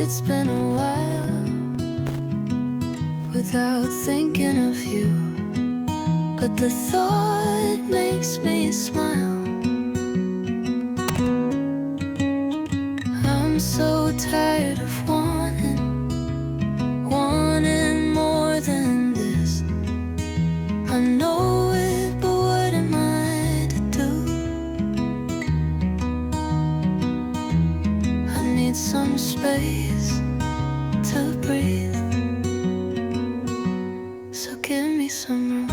It's been a while without thinking of you, but the thought makes me smile. I'm so tired of wanting more than this. I know it, but what am I to do? I need some space to breathe, so give me some room.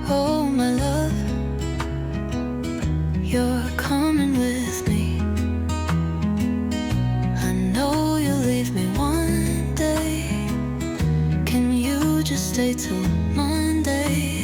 Oh, my love, you're coming with me. I know you'll leave me one day. Can you just stay till Monday?